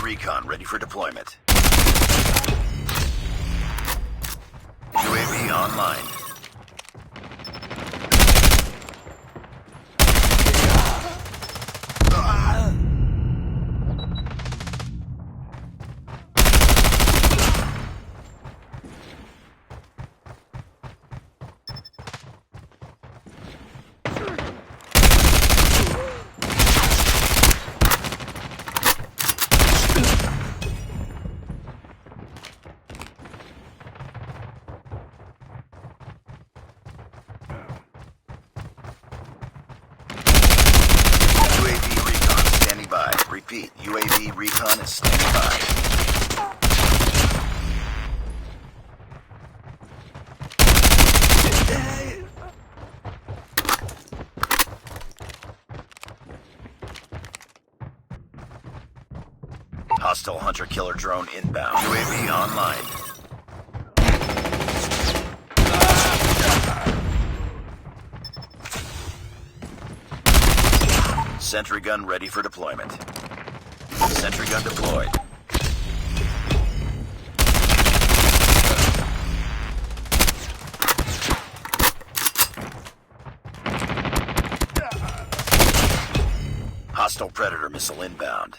recon ready for deployment. UAV online. Repeat, UAV recon is standing by. Hostile hunter-killer drone inbound. UAV online. Sentry gun ready for deployment. Sentry gun deployed. Hostile Predator missile inbound.